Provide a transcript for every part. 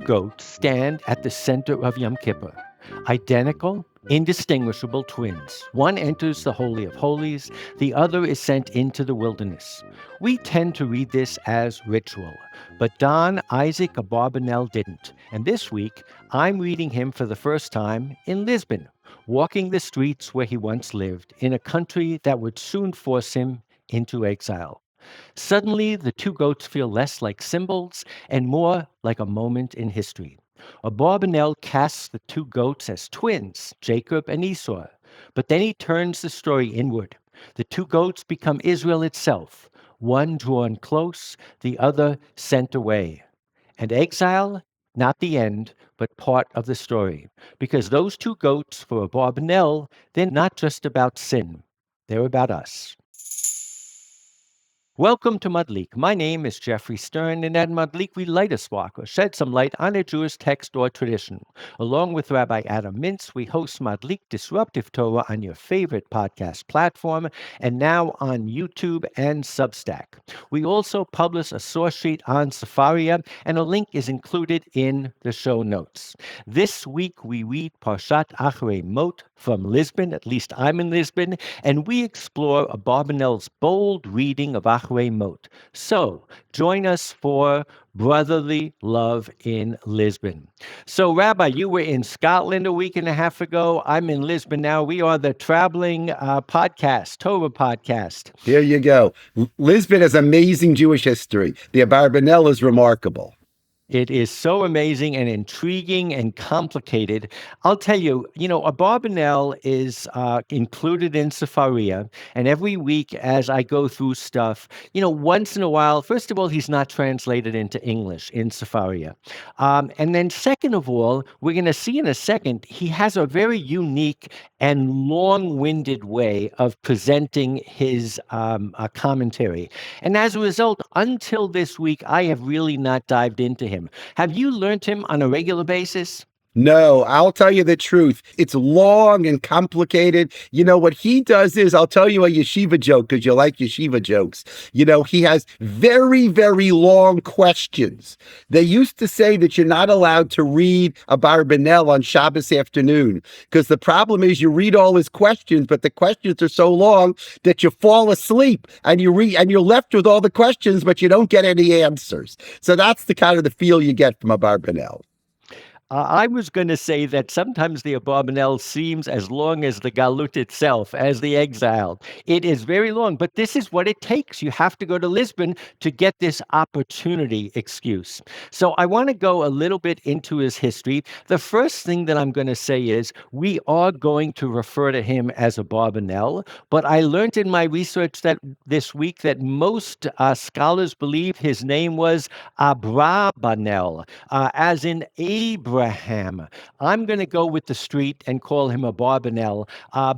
goats stand at the center of Yom Kippur. Identical, indistinguishable twins. One enters the Holy of Holies, the other is sent into the wilderness. We tend to read this as ritual, but Don Isaac Abarbanel didn't. And this week, I'm reading him for the first time in Lisbon, walking the streets where he once lived, in a country that would soon force him into exile. Suddenly, the two goats feel less like symbols and more like a moment in history. Abarbanel casts the two goats as twins, Jacob and Esau, but then he turns the story inward. The two goats become Israel itself, one drawn close, the other sent away. And exile, not the end, but part of the story. Because those two goats, for Abarbanel, they're not just about sin, they're about us. Welcome to Madlik. My name is Jeffrey Stern, and at Madlik we light a spark or shed some light on a Jewish text or tradition. Along with Rabbi Adam Mintz, we host Madlik Disruptive Torah on your favorite podcast platform, and now on YouTube and Substack. We also publish a source sheet on Sefaria, and a link is included in the show notes. This week we read Parashat Acharei Mot from Lisbon, at least I'm in Lisbon, and we explore Abarbanel's bold reading of Acharei Mot. So, join us for Brotherly Love in Lisbon. So, Rabbi, you were in Scotland a week and a half ago. I'm in Lisbon now. We are the traveling podcast, Torah podcast. Here you go. Lisbon has amazing Jewish history. The Abarbanel is remarkable. It is so amazing and intriguing and complicated. I'll tell you, Abarbanel is included in Sefaria, and every week as I go through stuff, once in a while, first of all, he's not translated into English in Sefaria. And then second of all, we're going to see in a second, he has a very unique and long-winded way of presenting his commentary. And as a result, until this week, I have really not dived into him. Have you learned him on a regular basis? No, I'll tell you the truth. It's long and complicated. What he does is, I'll tell you a yeshiva joke because you like yeshiva jokes. He has very, very long questions. They used to say that you're not allowed to read Abarbanel on Shabbos afternoon because the problem is you read all his questions, but the questions are so long that you fall asleep and you're left with all the questions, but you don't get any answers. So that's the kind of the feel you get from Abarbanel. I was going to say that sometimes the Abarbanel seems as long as the Galut itself, as the exile. It is very long, but this is what it takes. You have to go to Lisbon to get this opportunity excuse. So I want to go a little bit into his history. The first thing that I'm going to say is we are going to refer to him as Abarbanel, but I learned in my research that this week that most scholars believe his name was Abrabanel, as in Abraham. I'm going to go with the street and call him Abarbanel.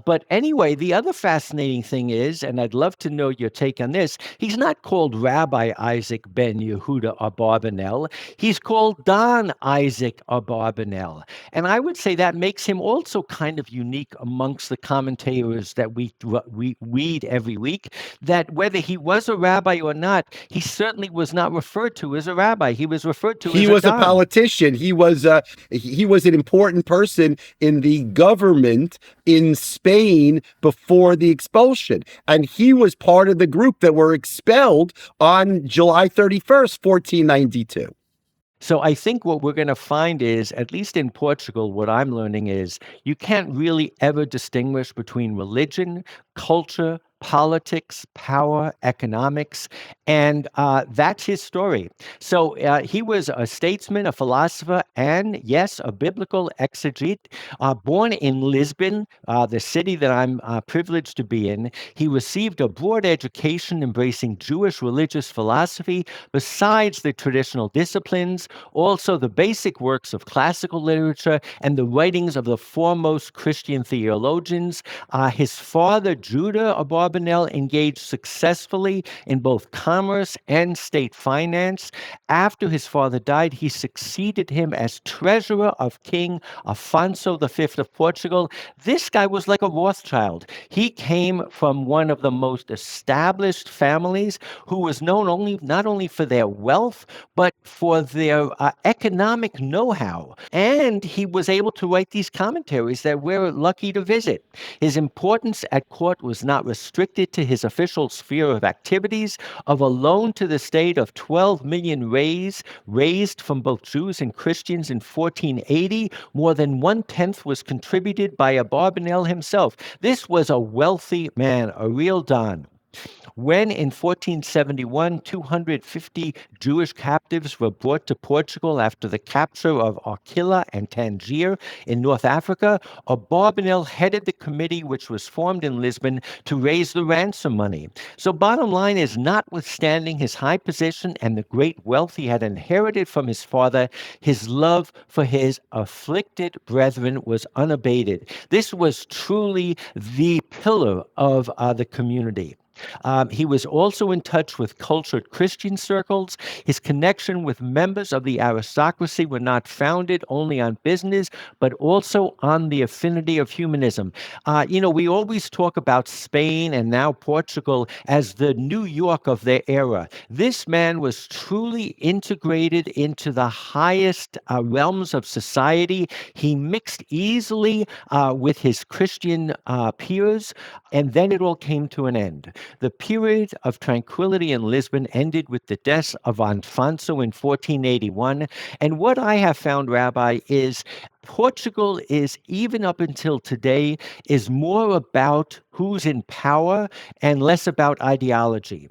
But anyway, the other fascinating thing is, and I'd love to know your take on this, he's not called Rabbi Isaac ben Yehuda Abarbanel. He's called Don Isaac Abarbanel. And I would say that makes him also kind of unique amongst the commentators that we read every week, that whether he was a rabbi or not, he certainly was not referred to as a rabbi. He was referred to as a Don. He was a politician. He was an important person in the government in Spain before the expulsion. And he was part of the group that were expelled on July 31st, 1492. So I think what we're going to find is, at least in Portugal, what I'm learning is you can't really ever distinguish between religion, culture, politics, power, economics, and that's his story. So he was a statesman, a philosopher, and yes, a biblical exegete. Born in Lisbon, the city that I'm privileged to be in, he received a broad education embracing Jewish religious philosophy, besides the traditional disciplines, also the basic works of classical literature and the writings of the foremost Christian theologians. His father, Judah Abarbanel, Abarbanel engaged successfully in both commerce and state finance. After his father died, he succeeded him as treasurer of King Afonso V of Portugal. This guy was like a Rothschild. He came from one of the most established families who was known only not only for their wealth, but for their economic know-how. And he was able to write these commentaries that we're lucky to visit. His importance at court was not restricted to his official sphere of activities. Of a loan to the state of 12 million raised from both Jews and Christians in 1480, more than 1/10 was contributed by Abarbanel himself. This was a wealthy man, a real don. When in 1471, 250 Jewish captives were brought to Portugal after the capture of Aquila and Tangier in North Africa, Abarbanel headed the committee which was formed in Lisbon to raise the ransom money. So bottom line is, notwithstanding his high position and the great wealth he had inherited from his father, his love for his afflicted brethren was unabated. This was truly the pillar of the community. He was also in touch with cultured Christian circles. His connection with members of the aristocracy were not founded only on business, but also on the affinity of humanism. We always talk about Spain and now Portugal as the New York of their era. This man was truly integrated into the highest realms of society. He mixed easily with his Christian peers, and then it all came to an end. The period of tranquility in Lisbon ended with the death of Afonso in 1481. And what I have found, Rabbi, is Portugal is, even up until today, is more about who's in power and less about ideology.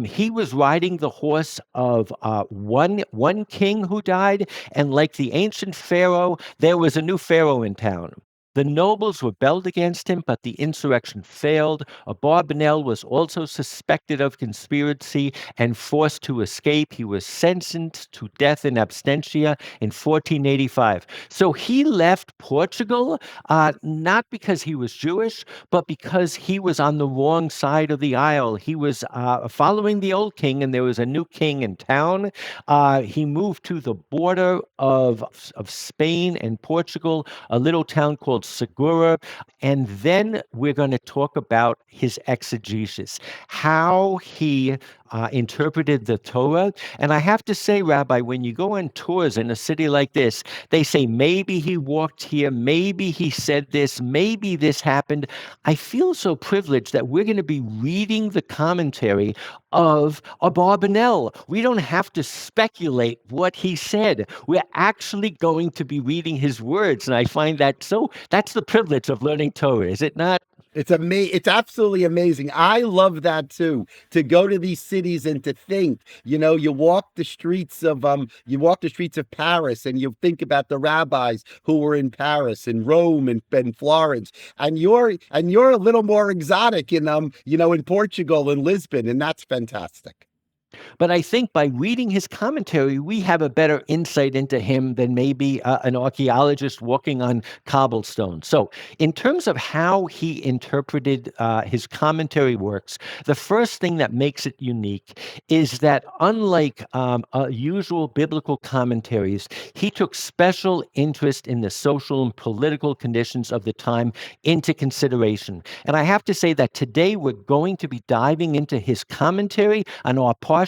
He was riding the horse of one king who died, and like the ancient pharaoh, there was a new pharaoh in town. The nobles rebelled against him, but the insurrection failed. Abarbanel was also suspected of conspiracy and forced to escape. He was sentenced to death in absentia in 1485. So he left Portugal not because he was Jewish, but because he was on the wrong side of the aisle. He was following the old king, and there was a new king in town. He moved to the border of Spain and Portugal, a little town called Segura. And then we're going to talk about his exegesis, how he interpreted the Torah. And I have to say, Rabbi, when you go on tours in a city like this, they say maybe he walked here, maybe he said this, maybe this happened. I feel so privileged that we're going to be reading the commentary of Abarbanel. We don't have to speculate what he said. We're actually going to be reading his words. And I find that that's the privilege of learning Torah, is it not? It's absolutely amazing. I love that too, to go to these cities and to think, you walk the streets of Paris, and you think about the rabbis who were in Paris and Rome and Florence, and you're a little more exotic in Portugal and Lisbon, and that's fantastic. But I think by reading his commentary, we have a better insight into him than maybe an archaeologist walking on cobblestone. So, in terms of how he interpreted his commentary works, the first thing that makes it unique is that, unlike usual biblical commentaries, he took special interest in the social and political conditions of the time into consideration. And I have to say that today we're going to be diving into his commentary on our Parsha,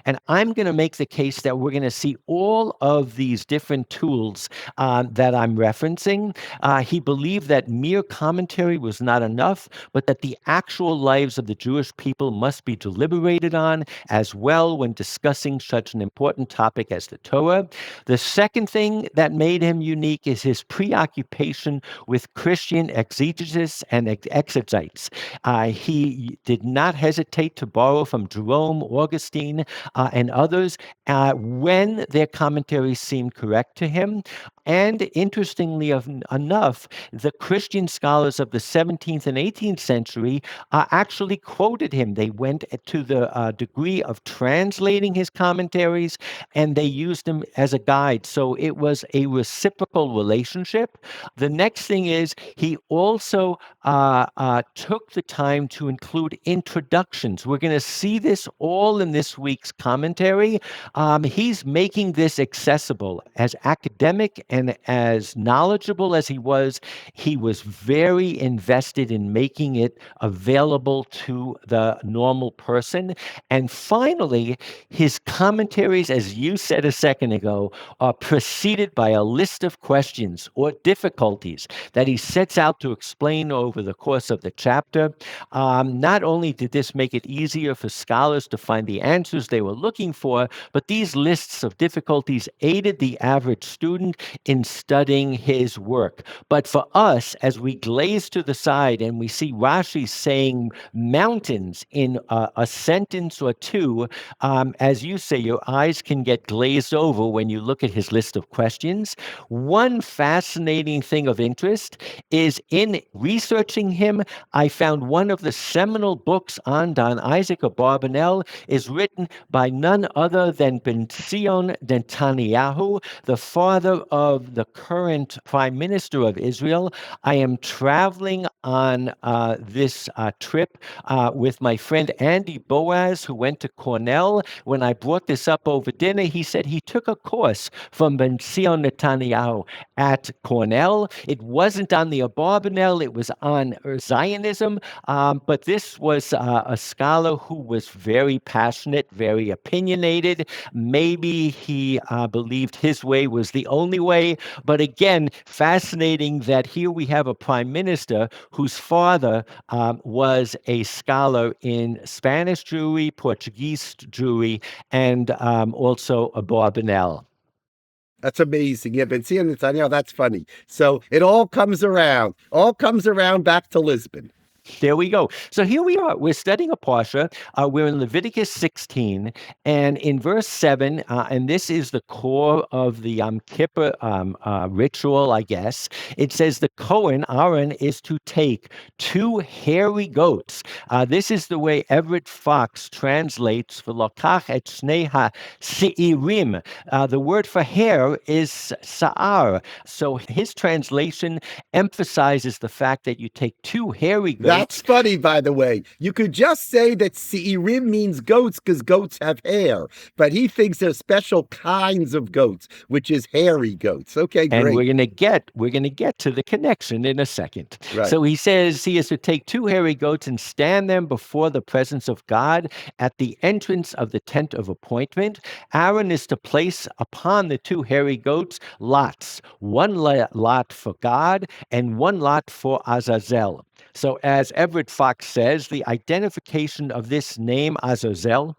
and I'm going to make the case that we're going to see all of these different tools that I'm referencing. He believed that mere commentary was not enough, but that the actual lives of the Jewish people must be deliberated on as well when discussing such an important topic as the Torah. The second thing that made him unique is his preoccupation with Christian exegesis and exegetes. He did not hesitate to borrow from Jerome, Augustine, and others when their commentaries seemed correct to him. And interestingly enough, the Christian scholars of the 17th and 18th century actually quoted him. They went to the degree of translating his commentaries, and they used him as a guide. So it was a reciprocal relationship. The next thing is he also took the time to include introductions. We're going to see this all in this week's commentary. He's making this accessible. As academic and as knowledgeable as he was very invested in making it available to the normal person. And finally, his commentaries, as you said a second ago, are preceded by a list of questions or difficulties that he sets out to explain over the course of the chapter. Not only did this make it easier for scholars to find the answers they were looking for, but these lists of difficulties aided the average student in studying his work. But for us, as we glaze to the side and we see Rashi saying mountains in a sentence or two, as you say, your eyes can get glazed over when you look at his list of questions. One fascinating thing of interest is in researching him, I found one of the seminal books on Don Isaac Abarbanel is written by none other than Ben-Zion Netanyahu, the father of the current prime minister of Israel. I am traveling on this trip with my friend Andy Boaz, who went to Cornell. When I brought this up over dinner, he said he took a course from Ben-Zion Netanyahu at Cornell. It wasn't on the Abarbanel, it was on Zionism, but this was a scholar who was very passionate, very opinionated. Maybe he believed his way was the only way, but again, fascinating that here we have a prime minister whose father was a scholar in Spanish Jewry, Portuguese Jewry, and also Abarbanel. That's amazing. Yeah, but seeing Netanyahu, that's funny. So it all comes around back to Lisbon. There we go. So here we are. We're studying a Parsha. We're in Leviticus 16, and in verse 7, and this is the core of the Yom Kippur ritual, I guess. It says the Kohen, Aaron, is to take 2 hairy goats. This is the way Everett Fox translates for Lokach et Shnei ha-Seirim. The word for hair is Sa'ar. So his translation emphasizes the fact that you take 2 hairy goats. That's funny, by the way. You could just say that Seirim means goats because goats have hair, but he thinks there's special kinds of goats, which is hairy goats. Okay, great. And we're gonna get to the connection in a second. Right. So he says he is to take 2 hairy goats and stand them before the presence of God at the entrance of the tent of appointment. Aaron is to place upon the 2 hairy goats lots, 1 lot for God and 1 lot for Azazel. So as Everett Fox says, the identification of this name, Azazel,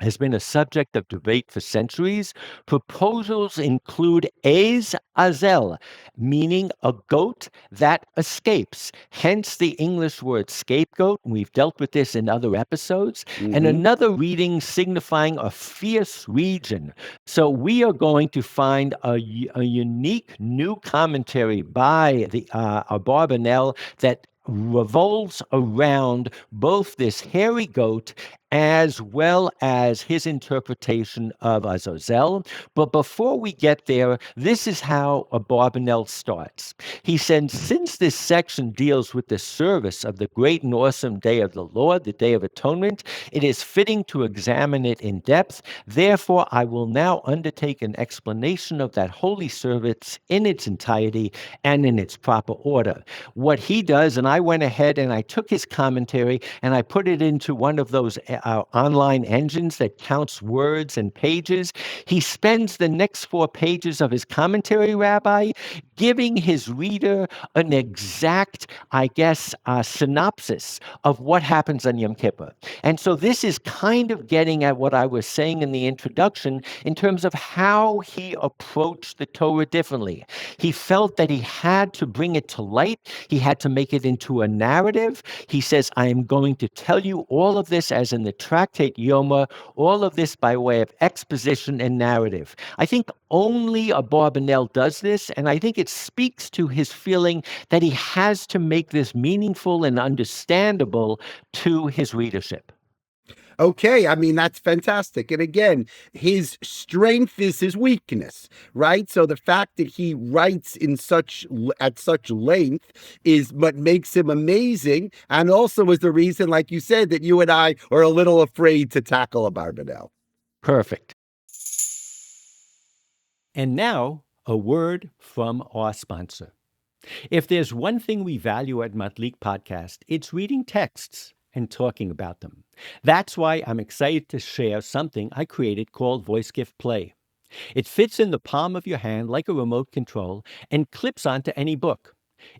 has been a subject of debate for centuries. Proposals include Azel, meaning a goat that escapes, hence the English word scapegoat. We've dealt with this in other episodes. And another reading signifying a fierce region. So we are going to find a unique new commentary by the Abarbanel that revolves around both this hairy goat as well as his interpretation of Azazel. But before we get there, this is how Abarbanel starts. He says, since this section deals with the service of the great and awesome day of the Lord, the Day of Atonement, it is fitting to examine it in depth. Therefore, I will now undertake an explanation of that holy service in its entirety and in its proper order. What he does, and I went ahead and I took his commentary and I put it into one of those online engines that counts words and pages. He spends the next 4 pages of his commentary, Rabbi, giving his reader an exact, I guess, synopsis of what happens on Yom Kippur. And so this is kind of getting at what I was saying in the introduction in terms of how he approached the Torah differently. He felt that he had to bring it to light. He had to make it into a narrative. He says, I am going to tell you all of this as in the tractate Yoma, all of this by way of exposition and narrative. I think only Abarbanel does this, and I think it speaks to his feeling that he has to make this meaningful and understandable to his readership. Okay, I mean, that's fantastic. And again, his strength is his weakness, right? So the fact that he writes at such length is what makes him amazing, and also is the reason, like you said, that you and I are a little afraid to tackle Abarbanel. Perfect. And now, a word from our sponsor. If there's one thing we value at Matlik Podcast, it's reading texts and talking about them. That's why I'm excited to share something I created called Voice Gift Play. It fits in the palm of your hand like a remote control and clips onto any book.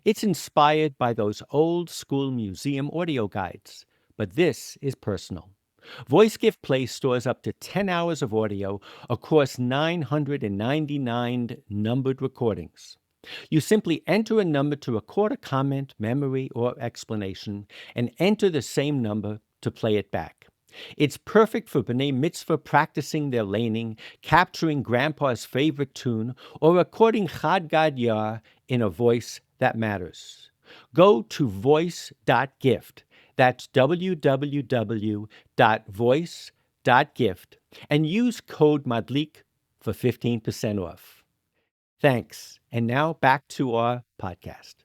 It's inspired by those old school museum audio guides, but this is personal. Voice Gift Play stores up to 10 hours of audio across 999 numbered recordings. You simply enter a number to record a comment, memory, or explanation, and enter the same number to play it back. It's perfect for B'nai Mitzvah practicing their laning, capturing Grandpa's favorite tune, or recording Chad Gad Yar in a voice that matters. Go to voice.gift. That's www.voice.gift and use code MADLIK for 15% off. Thanks. And now back to our podcast.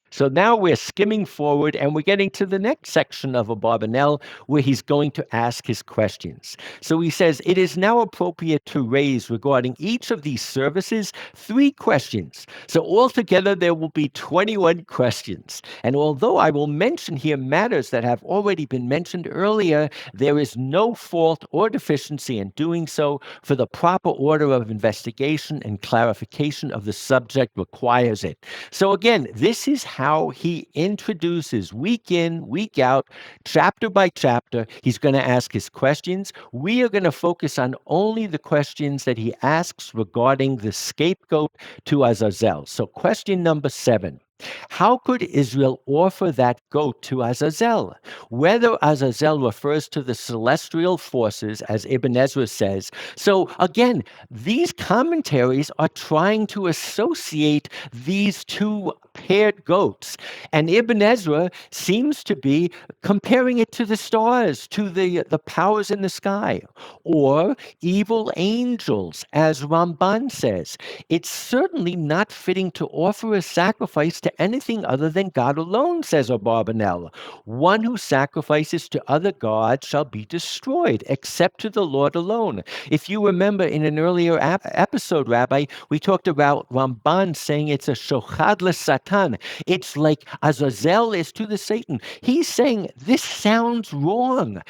So now we're skimming forward and we're getting to the next section of Abarbanel where he's going to ask his questions. So he says, it is now appropriate to raise regarding each of these services 3 questions. So altogether there will be 21 questions. And although I will mention here matters that have already been mentioned earlier, there is no fault or deficiency in doing so, for the proper order of investigation and clarification of the subject requires it. So again, this is how he introduces week in, week out, chapter by chapter. He's going to ask his questions. We are going to focus on only the questions that he asks regarding the scapegoat to Azazel. So question number 7. How could Israel offer that goat to Azazel? Whether Azazel refers to the celestial forces, as Ibn Ezra says. So again, these commentaries are trying to associate these 2 paired goats. And Ibn Ezra seems to be comparing it to the stars, to the powers in the sky, or evil angels, as Ramban says. It's certainly not fitting to offer a sacrifice to anything other than God alone, says Abarbanel. One who sacrifices to other gods shall be destroyed, except to the Lord alone. If you remember in an earlier episode, Rabbi, we talked about Ramban saying it's a shochad l'satan. It's like Azazel is to the Satan. He's saying this sounds wrong.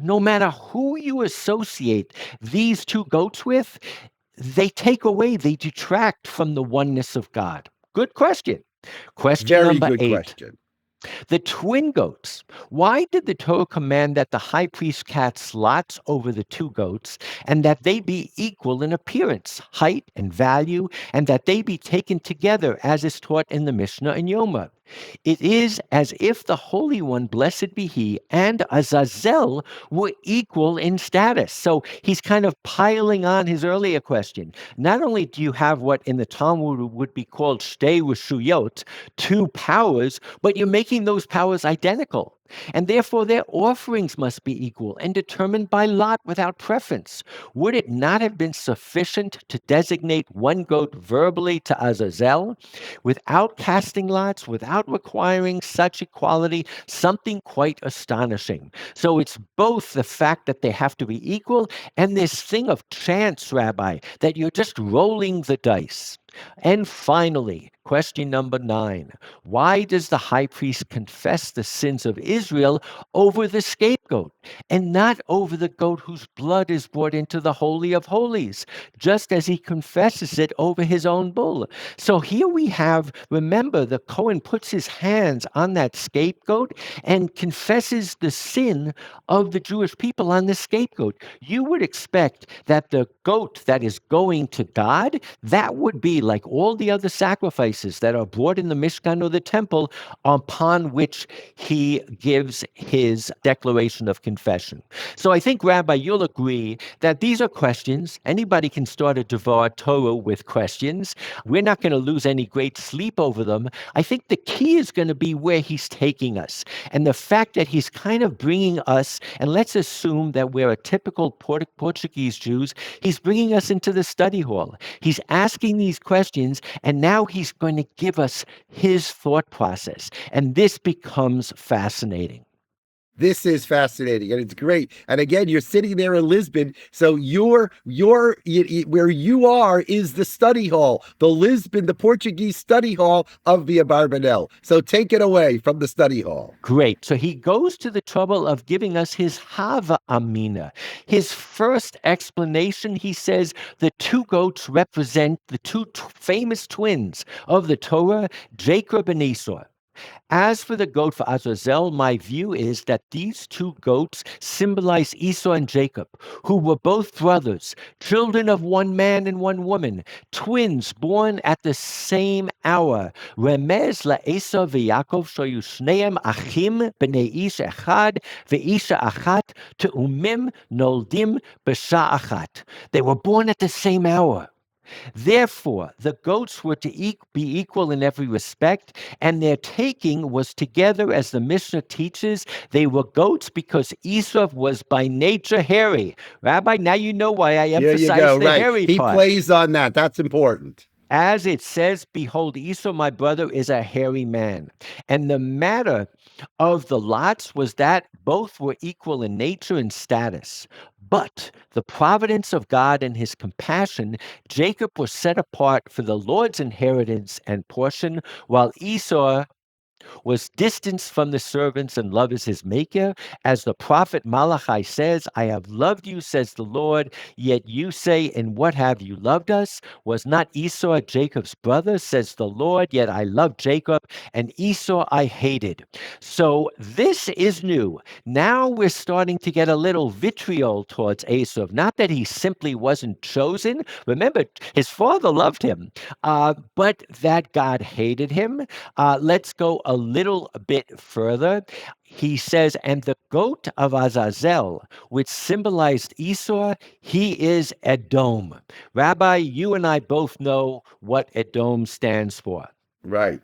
No matter who you associate these 2 goats with, they take away, they detract from the oneness of God. Good question. Question Very number good 8. question. The twin goats. Why did the Torah command that the high priest cast lots over the 2 goats, and that they be equal in appearance, height, and value, and that they be taken together, as is taught in the Mishnah and Yoma? It is as if the Holy One, blessed be He, and Azazel were equal in status. So he's kind of piling on his earlier question. Not only do you have what in the Talmud would be called shtei reshuyot, 2 powers, but you're making those powers identical. And therefore their offerings must be equal and determined by lot without preference. Would it not have been sufficient to designate 1 goat verbally to Azazel without casting lots, without requiring such equality? Something quite astonishing. So it's both the fact that they have to be equal and this thing of chance, Rabbi, that you're just rolling the dice. And finally, question number 9. Why does the high priest confess the sins of Israel over the scapegoat and not over the goat whose blood is brought into the Holy of Holies, just as he confesses it over his own bull? So here we have, remember, the Cohen puts his hands on that scapegoat and confesses the sin of the Jewish people on the scapegoat. You would expect that the goat that is going to God, that would be like all the other sacrifices that are brought in the Mishkan or the temple, upon which he gives his declaration of confession. So I think, Rabbi, you'll agree that these are questions. Anybody can start a Devar Torah with questions. We're not going to lose any great sleep over them. I think the key is going to be where he's taking us. And the fact that he's kind of bringing us, and let's assume that we're a typical Portuguese Jews, he's bringing us into the study hall. He's asking these questions, and now he's going to give us his thought process. And this becomes fascinating. This is fascinating, and it's great. And again, you're sitting there in Lisbon, so where you are is the study hall, the Lisbon, the Portuguese study hall of the Abarbanel. So take it away from the study hall. Great. So he goes to the trouble of giving us his Hava Amina. His first explanation, he says, the two goats represent the two famous twins of the Torah, Jacob and Esau. As for the goat for Azazel, my view is that these two goats symbolize Esau and Jacob, who were both brothers, children of one man and one woman, twins born at the same hour. Remez la Esau v'Yaakov shoyu shneim achim b'nei ish echad v'isha achat te'umim noldim b'sha achat. They were born at the same hour. Therefore, the goats were to be equal in every respect, and their taking was together, as the Mishnah teaches. They were goats because Esau was by nature hairy. Rabbi, now you know why I emphasize the hairy He part. plays on that. That's important. As it says, behold, Esau, my brother, is a hairy man. And the matter of the lots was that both were equal in nature and status. But the providence of God and his compassion, Jacob was set apart for the Lord's inheritance and portion, while Esau was distanced from the servants and love is his maker. As the prophet Malachi says, I have loved you, says the Lord, yet you say, in what have you loved us? Was not Esau Jacob's brother, says the Lord, yet I loved Jacob, and Esau I hated. So this is new. Now we're starting to get a little vitriol towards Esau. Not that he simply wasn't chosen. Remember, his father loved him, but that God hated him. Let's go a little bit further. He says, and the goat of Azazel, which symbolized Esau, he is Edom. Rabbi, you and I both know what Edom stands for. Right.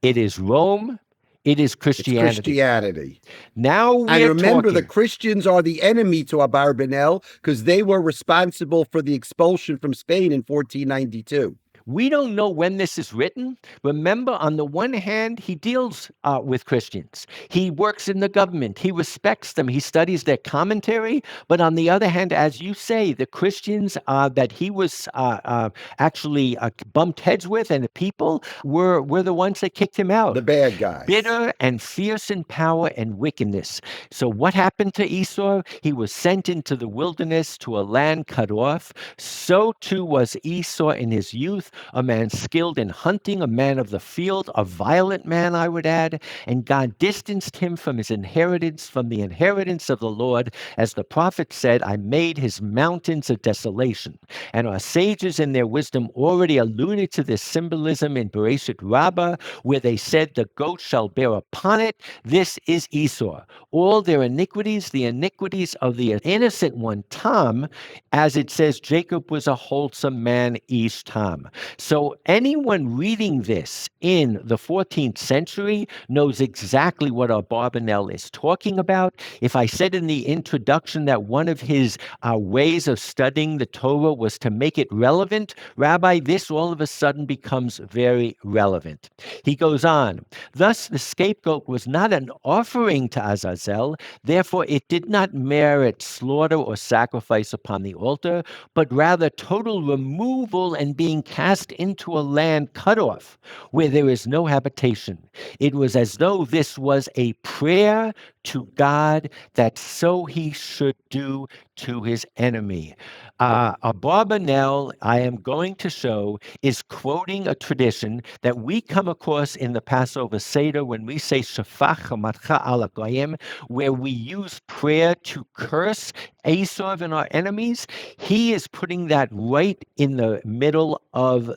It is Rome. It is Christianity. It's Christianity. Now we're And remember, talking. the Christians are the enemy to Abarbanel because they were responsible for the expulsion from Spain in 1492. We don't know when this is written. Remember, on the one hand, he deals with Christians. He works in the government. He respects them. He studies their commentary. But on the other hand, as you say, the Christians that he was actually bumped heads with and the people were the ones that kicked him out. The bad guys. Bitter and fierce in power and wickedness. So what happened to Esau? He was sent into the wilderness to a land cut off. So too was Esau in his youth, a man skilled in hunting, a man of the field, a violent man, I would add. And God distanced him from his inheritance, from the inheritance of the Lord. As the prophet said, I made his mountains a desolation. And our sages in their wisdom already alluded to this symbolism in Bereshit Rabbah, where they said, the goat shall bear upon it. This is Esau. All their iniquities, the iniquities of the innocent one, Tom, as it says, Jacob was a wholesome man, Ish Tom. So anyone reading this in the 14th century knows exactly what Abarbanel is talking about. If I said in the introduction that one of his ways of studying the Torah was to make it relevant, Rabbi, this all of a sudden becomes very relevant. He goes on, thus the scapegoat was not an offering to Azazel, therefore it did not merit slaughter or sacrifice upon the altar, but rather total removal and being cast into a land cut off where there is no habitation. It was as though this was a prayer to God that so he should do to his enemy. Abarbanel, I am going to show, is quoting a tradition that we come across in the Passover Seder when we say Shafach Hamatcha ala Goyim, where we use prayer to curse Esau and our enemies, he is putting that right in the middle of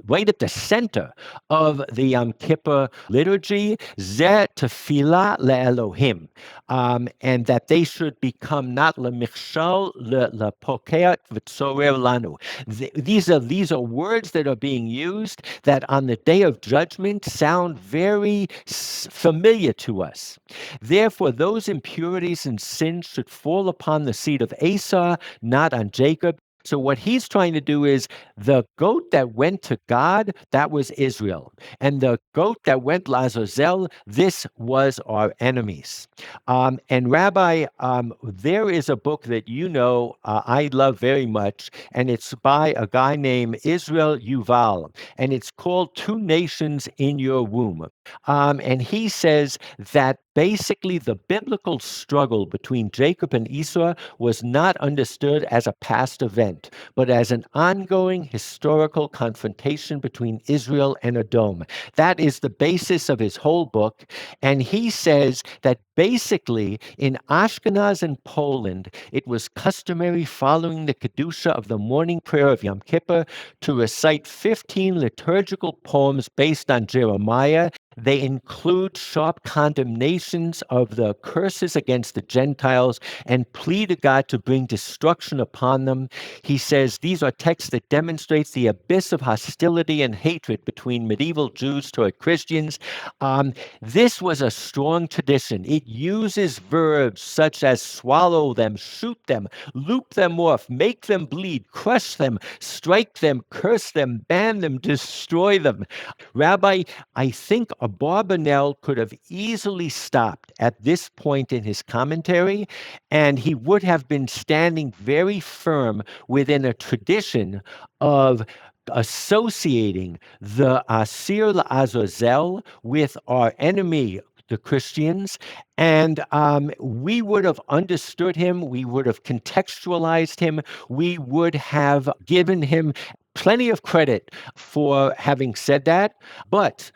right at the center of the Yom Kippur liturgy, Zeh tefillah le'Elohim, and that they should become not lemichshal lepokeat v'tzorer lanu. These are words that are being used that on the day of judgment sound very familiar to us. Therefore, those impurities and sins should fall upon the seed of Esau, not on Jacob. So what he's trying to do is the goat that went to God, that was Israel. And the goat that went Lazazel, this was our enemies. And Rabbi, there is a book that I love very much, and it's by a guy named Israel Yuval, and it's called Two Nations in Your Womb. And he says that basically the biblical struggle between Jacob and Esau was not understood as a past event, but as an ongoing historical confrontation between Israel and Edom. That is the basis of his whole book. And he says that basically in Ashkenaz and Poland, it was customary following the Kedusha of the morning prayer of Yom Kippur to recite 15 liturgical poems based on Jeremiah. They include sharp condemnations of the curses against the Gentiles and plea to God to bring destruction upon them. He says these are texts that demonstrates the abyss of hostility and hatred between medieval Jews toward Christians. This was a strong tradition. It uses verbs such as swallow them, shoot them, loop them off, make them bleed, crush them, strike them, curse them, ban them, destroy them. Rabbi, I think Abarbanel could have easily stopped at this point in his commentary, and he would have been standing very firm within a tradition of associating the Asir La'azazel with our enemy, the Christians, and we would have understood him, we would have contextualized him, we would have given him plenty of credit for having said that, but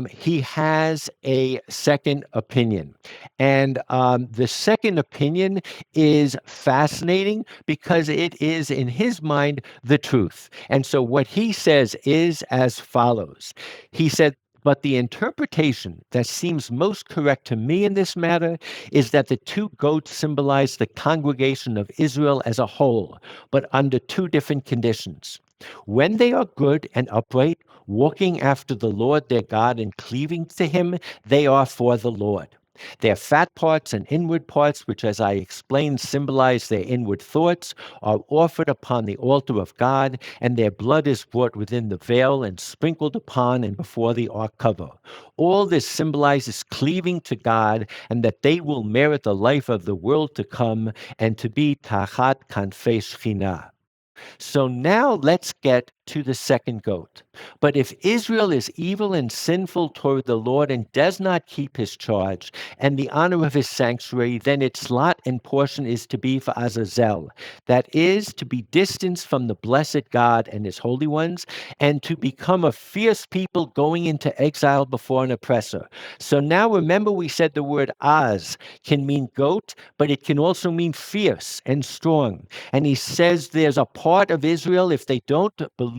he has a second opinion. And the second opinion is fascinating because it is, in his mind, the truth. And so what he says is as follows. He said, but the interpretation that seems most correct to me in this matter is that the two goats symbolize the congregation of Israel as a whole, but under two different conditions. When they are good and upright, walking after the Lord their God and cleaving to him, they are for the Lord. Their fat parts and inward parts, which, as I explained, symbolize their inward thoughts, are offered upon the altar of God, and their blood is brought within the veil and sprinkled upon and before the ark cover. All this symbolizes cleaving to God, and that they will merit the life of the world to come and to be tachat kanfei Shekhinah. So now let's get to the second goat. But if Israel is evil and sinful toward the Lord and does not keep his charge and the honor of his sanctuary, then its lot and portion is to be for Azazel. That is, to be distanced from the blessed God and his holy ones, and to become a fierce people going into exile before an oppressor. So now remember, we said the word Az can mean goat, but it can also mean fierce and strong. And he says there's a part of Israel, if they don't believe,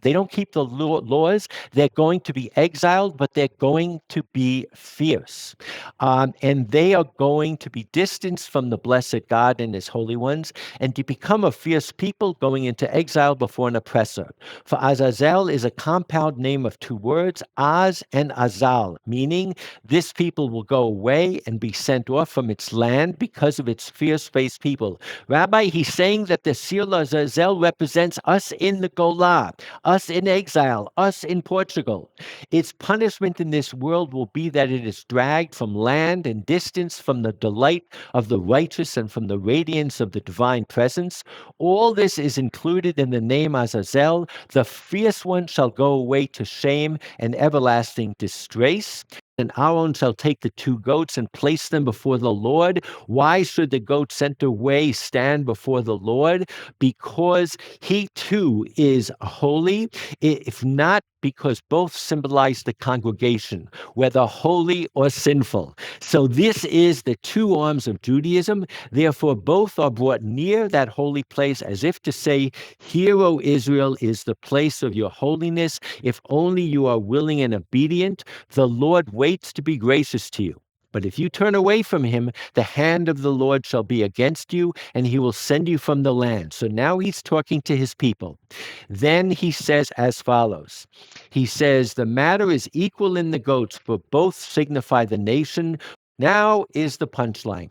they don't keep the laws, they're going to be exiled, but they're going to be fierce. And they are going to be distanced from the blessed God and his holy ones, and to become a fierce people going into exile before an oppressor. For Azazel is a compound name of two words, Az and Azal, meaning this people will go away and be sent off from its land because of its fierce-faced people. Rabbi, he's saying that the Sir Azazel represents us in the Golah, us in exile, us in Portugal. Its punishment in this world will be that it is dragged from land and distance from the delight of the righteous and from the radiance of the divine presence. All this is included in the name Azazel. The fierce one shall go away to shame and everlasting disgrace. And Aaron shall take the two goats and place them before the Lord. Why should the goat sent away stand before the Lord? Because he too is holy. If not because both symbolize the congregation, whether holy or sinful. So this is the two arms of Judaism. Therefore, both are brought near that holy place as if to say, here, O Israel, is the place of your holiness. If only you are willing and obedient, the Lord waits to be gracious to you. But if you turn away from him, the hand of the Lord shall be against you, and he will send you from the land. So now he's talking to his people. Then he says as follows. He says, the matter is equal in the goats, for both signify the nation. Now is the punchline.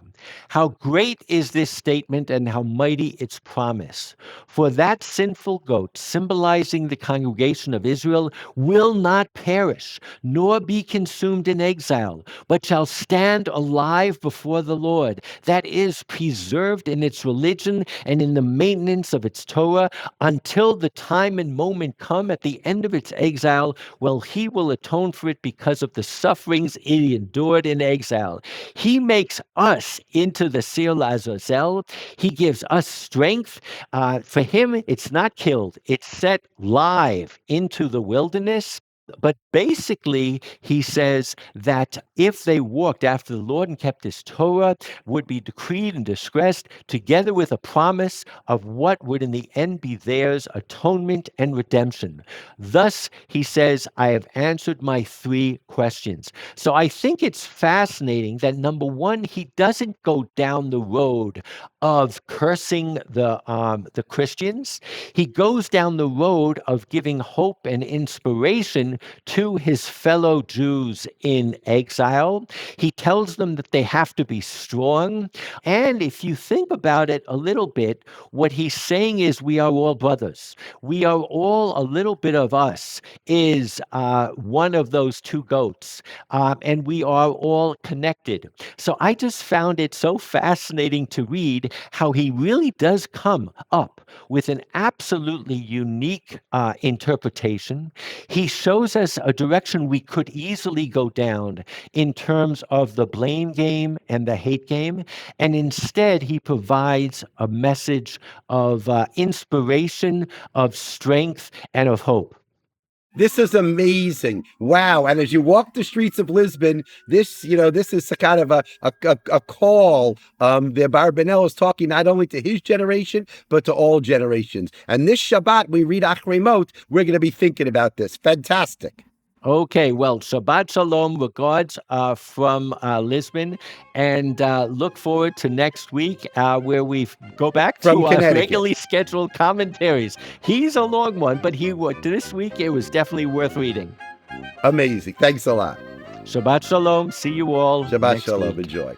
How great is this statement and how mighty its promise. For that sinful goat, symbolizing the congregation of Israel, will not perish, nor be consumed in exile, but shall stand alive before the Lord. That is, preserved in its religion and in the maintenance of its Torah, until the time and moment come at the end of its exile, well, he will atone for it because of the sufferings it endured in exile. He makes us into the Seal Azazel. He gives us strength. For him, it's not killed, it's set live into the wilderness. But basically, he says that if they walked after the Lord and kept his Torah, would be decreed and disgressed, together with a promise of what would in the end be theirs, atonement and redemption. Thus, he says, I have answered my three questions. So I think it's fascinating that, number one, he doesn't go down the road of cursing the Christians. He goes down the road of giving hope and inspiration to his fellow Jews in exile. He tells them that they have to be strong. And if you think about it a little bit, what he's saying is we are all brothers. We are all, a little bit of us is one of those two goats. And we are all connected. So I just found it so fascinating to read how he really does come up with an absolutely unique interpretation. He shows us a direction we could easily go down in terms of the blame game and the hate game. And instead, he provides a message of inspiration, of strength, and of hope. This is amazing. Wow. And as you walk the streets of Lisbon, this is a kind of a call. The Abarbanel is talking not only to his generation, but to all generations. And this Shabbat, we read Acharei Mot, we're going to be thinking about this. Fantastic. Okay, well, Shabbat Shalom, regards from Lisbon, and look forward to next week where we go back From to our Connecticut. regularly scheduled commentaries. He's a long one, but this week it was definitely worth reading. Amazing. Thanks a lot. Shabbat Shalom. See you all Shabbat next Shalom. week. Enjoy.